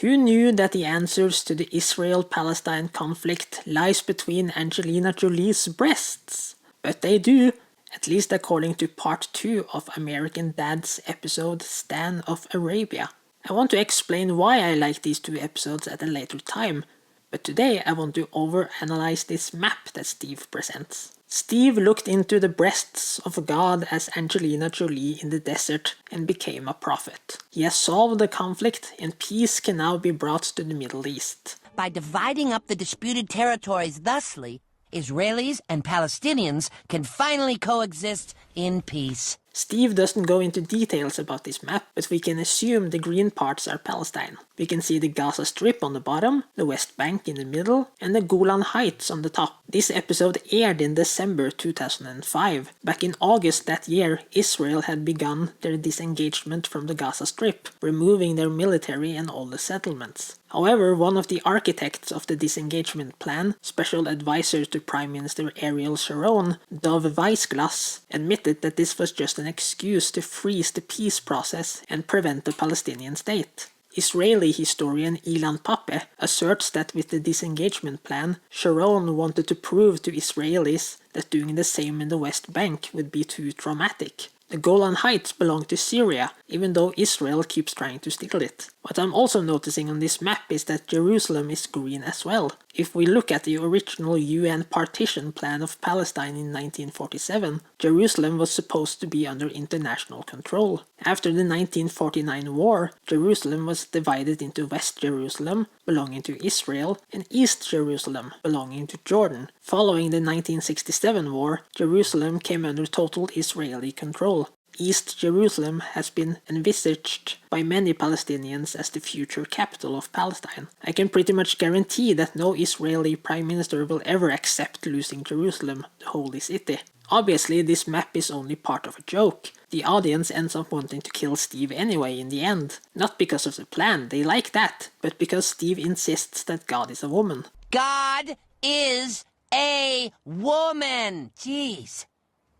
Who knew that the answers to the Israel-Palestine conflict lies between Angelina Jolie's breasts? But they do, at least according to part 2 of American Dad's episode Stan of Arabia. I want to explain why I like these 2 episodes at a later time, but today I want to overanalyze this map that Steve presents. Steve looked into the breasts of God as Angelina Jolie in the desert and became a prophet. He has solved the conflict and peace can now be brought to the Middle East. By dividing up the disputed territories thusly, Israelis and Palestinians can finally coexist in peace. Steve doesn't go into details about this map, but we can assume the green parts are Palestine. We can see the Gaza Strip on the bottom, the West Bank in the middle, and the Golan Heights on the top. This episode aired in December 2005. Back in August that year, Israel had begun their disengagement from the Gaza Strip, removing their military and all the settlements. However, one of the architects of the disengagement plan, Special Advisor to Prime Minister Ariel Sharon, Dov Weissglass, admitted that this was just an excuse to freeze the peace process and prevent the Palestinian state. Israeli historian Ilan Pappé asserts that with the disengagement plan, Sharon wanted to prove to Israelis that doing the same in the West Bank would be too traumatic. The Golan Heights belong to Syria, even though Israel keeps trying to steal it. What I'm also noticing on this map is that Jerusalem is green as well. If we look at the original UN partition plan of Palestine in 1947, Jerusalem was supposed to be under international control. After the 1949 war, Jerusalem was divided into West Jerusalem, belonging to Israel, and East Jerusalem, belonging to Jordan. Following the 1967 war, Jerusalem came under total Israeli control. East Jerusalem has been envisaged by many Palestinians as the future capital of Palestine. I can pretty much guarantee that no Israeli prime minister will ever accept losing Jerusalem, the holy city. Obviously, this map is only part of a joke. The audience ends up wanting to kill Steve anyway in the end. Not because of the plan, they like that, but because Steve insists that God is a woman. God is a woman! Jeez.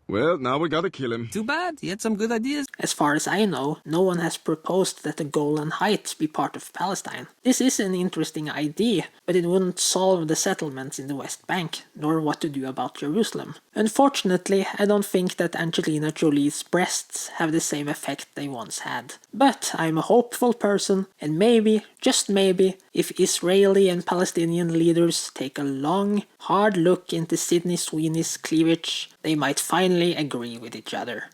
Well, now we gotta kill him. Too bad, he had some good ideas. As far as I know, no one has proposed that the Golan Heights be part of Palestine. This is an interesting idea, but it wouldn't solve the settlements in the West Bank, nor what to do about Jerusalem. Unfortunately, I don't think that Angelina Jolie's breasts have the same effect they once had. But I'm a hopeful person, and maybe, just maybe, if Israeli and Palestinian leaders take a long, hard look into Sydney Sweeney's cleavage, they might finally agree with each other.